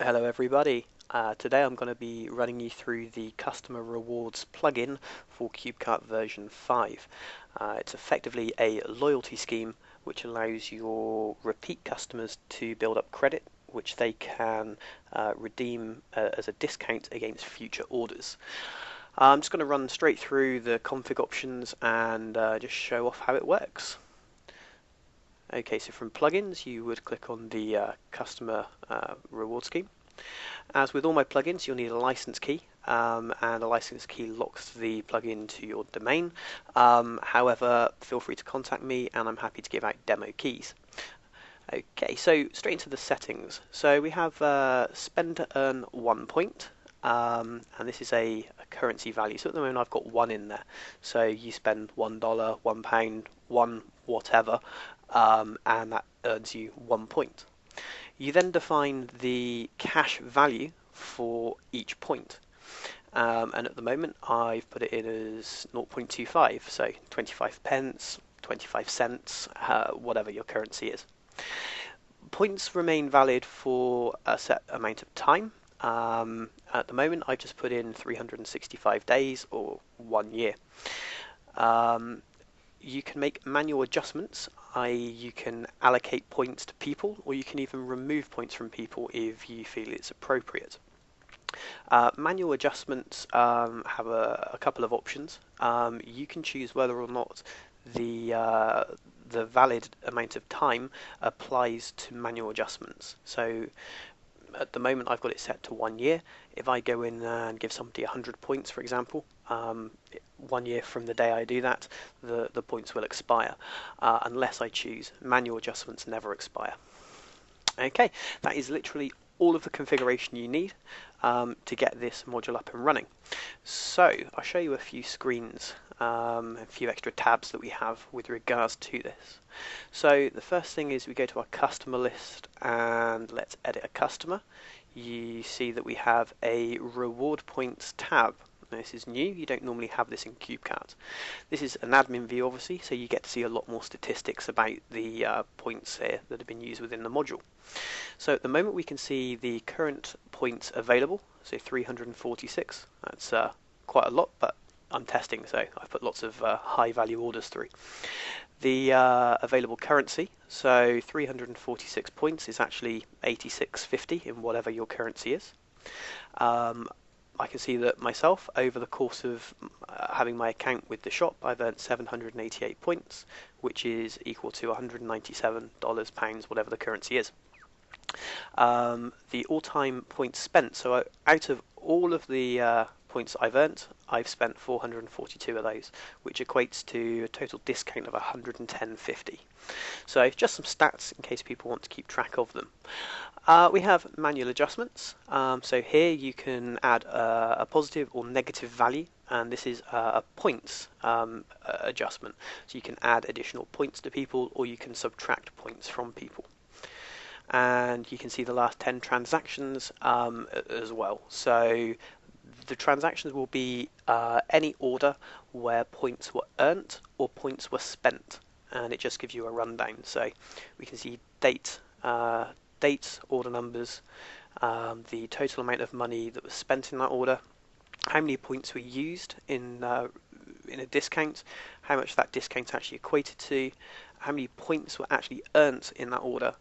Hello everybody. Today I'm going to be running you through the customer rewards plugin for CubeCart version 5. It's effectively a loyalty scheme which allows your repeat customers to build up credit which they can redeem as a discount against future orders. I'm just going to run straight through the config options and just show off how it works. Okay, so from plugins you would click on the customer reward scheme. As with all my plugins, you'll need a license key, and a license key locks the plugin to your domain. However, feel free to contact me and I'm happy to give out demo keys. Okay, so straight into the settings. So we have spend to earn 1 point, and this is a currency value. So at the moment I've got 1 in there. So you spend $1, £1, 1 whatever, and that earns you 1 point. You then define the cash value for each point. And at the moment I've put it in as 0.25, so 25 pence, 25 cents, whatever your currency is. Points remain valid for a set amount of time. At the moment I've just put in 365 days or 1 year. You can make manual adjustments, i.e. you can allocate points to people, or you can even remove points from people if you feel it's appropriate. Manual adjustments have a couple of options. You can choose whether or not the valid amount of time applies to manual adjustments. So at the moment I've got it set to 1 year. If I go in and give somebody 100 points, for example, 1 year from the day I do that, the points will expire, unless I choose manual adjustments never expire. Okay, that is literally all of the configuration you need to get this module up and running. So I'll show you a few screens, a few extra tabs that we have with regards to this. So the first thing is we go to our customer list and let's edit a customer. You see that we have a reward points tab. Now, this is new, you don't normally have this in CubeCart. This is an admin view obviously, so you get to see a lot more statistics about the points here that have been used within the module. So at the moment we can see the current points available, so 346. That's quite a lot, but I'm testing, so I've put lots of high value orders through. The available currency, so 346 points is actually 86.50 in whatever your currency is. I can see that myself, over the course of having my account with the shop, I've earned 788 points, which is equal to $197, pounds, whatever the currency is. The all-time points spent, so out of all of the points I've earned, I've spent 442 of those, which equates to a total discount of 110.50. So just some stats in case people want to keep track of them. We have manual adjustments, so here you can add a positive or negative value, and this is a points adjustment, so you can add additional points to people or you can subtract points from people. And you can see the last 10 transactions as well. So the transactions will be any order where points were earned or points were spent, and it just gives you a rundown. So we can see dates, order numbers, the total amount of money that was spent in that order, how many points were used in a discount, how much that discount actually equated to, how many points were actually earned in that order,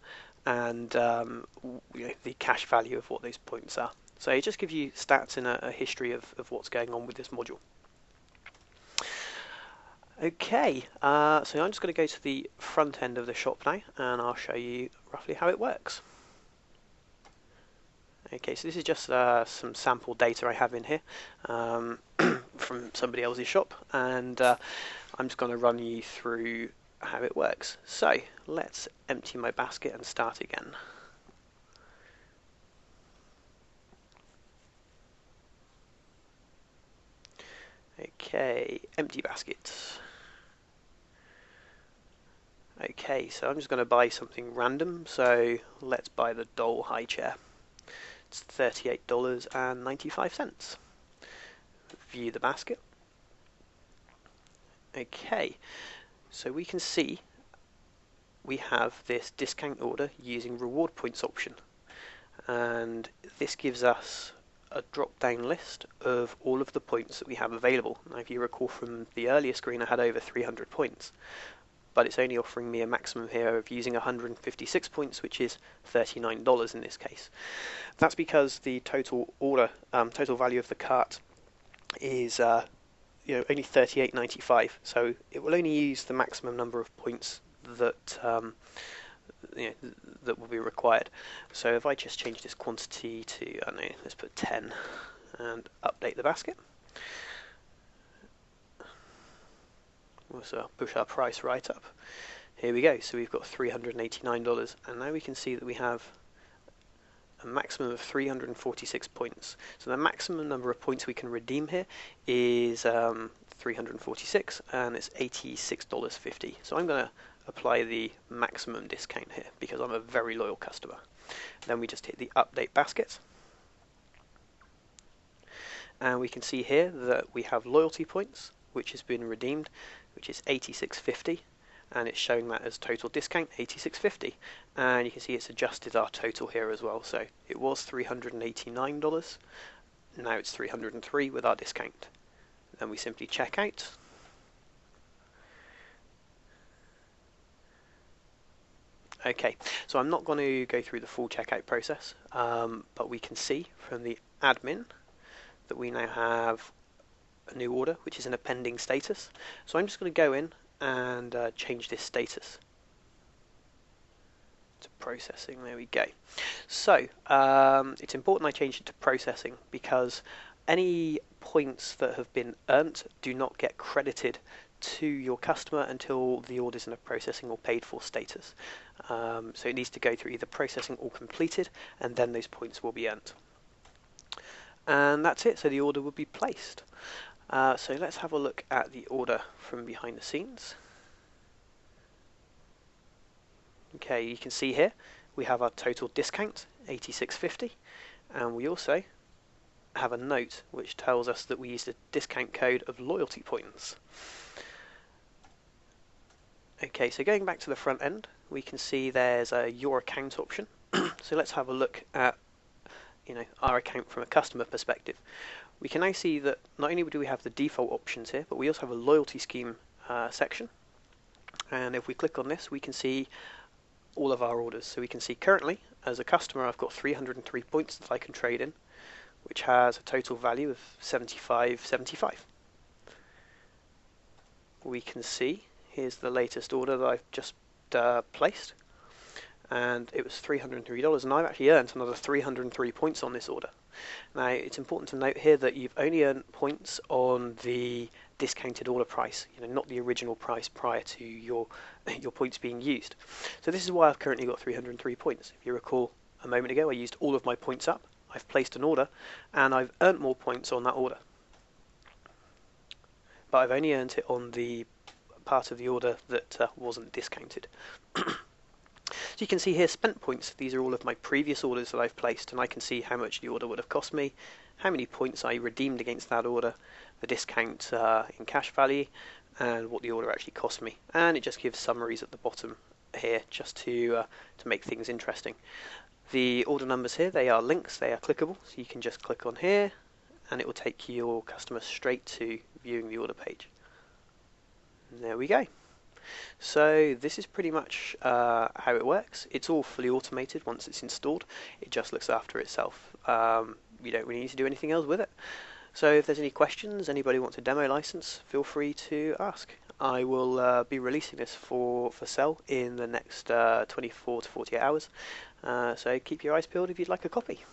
and the cash value of what those points are. So it just gives you stats and a history of what's going on with this module. Okay, so I'm just going to go to the front end of the shop now and I'll show you roughly how it works. Okay, so this is just some sample data I have in here from somebody else's shop, and I'm just going to run you through how it works. So let's empty my basket and start again. Okay, empty basket. Okay, so I'm just going to buy something random, so let's buy the doll high chair. It's $38.95. View the basket. Okay, so we can see we have this discount order using reward points option. and this gives us a drop-down list of all of the points that we have available. Now, if you recall from the earlier screen, I had over 300 points, but it's only offering me a maximum here of using 156 points, which is $39 in this case. That's because the total value of the cart is only $38.95, so it will only use the maximum number of points that that will be required. So if I just change this quantity to, I don't know, let's put 10 and update the basket. So I'll push our price right up. Here we go, so we've got $389, and now we can see that we have a maximum of 346 points. So the maximum number of points we can redeem here is 346, and it's $86.50. So I'm going to apply the maximum discount here because I'm a very loyal customer. Then we just hit the update basket, and we can see here that we have loyalty points which has been redeemed, which is $86.50, and it's showing that as total discount $86.50, and you can see it's adjusted our total here as well. So it was $389, now it's $303 with our discount. Then we simply check out. Okay, so I'm not going to go through the full checkout process, but we can see from the admin that we now have a new order which is in a pending status. So I'm just going to go in and change this status to processing. There we go. So it's important I change it to processing because any points that have been earned do not get credited to your customer until the order is in a processing or paid for status. So it needs to go through either processing or completed, and then those points will be earned. And that's it, so the order will be placed. So let's have a look at the order from behind the scenes. Okay, you can see here we have our total discount, $86.50, and we also have a note which tells us that we used a discount code of loyalty points. Okay, so going back to the front end, we can see there's a your account option. So let's have a look at our account from a customer perspective. We can now see that not only do we have the default options here, but we also have a loyalty scheme section. And if we click on this, we can see all of our orders. So we can see currently, as a customer, I've got 303 points that I can trade in, which has a total value of $75.75. We can see, here's the latest order that I've just placed, and it was $303, and I've actually earned another 303 points on this order. Now, it's important to note here that you've only earned points on the discounted order price, not the original price prior to your points being used. So this is why I've currently got 303 points. If you recall, a moment ago I used all of my points up, I've placed an order, and I've earned more points on that order. But I've only earned it on the part of the order that wasn't discounted. So you can see here spent points. These are all of my previous orders that I've placed, and I can see how much the order would have cost me, how many points I redeemed against that order, the discount in cash value, and what the order actually cost me. And it just gives summaries at the bottom here just to make things interesting. The order numbers here, they are links, they are clickable, so you can just click on here and it will take your customer straight to viewing the order page. And there we go. So this is pretty much how it works. It's all fully automated once it's installed. It just looks after itself. You don't really need to do anything else with it. So if there's any questions, anybody wants a demo license, feel free to ask. I will be releasing this for sale in the next 24 to 48 hours. So keep your eyes peeled if you'd like a copy.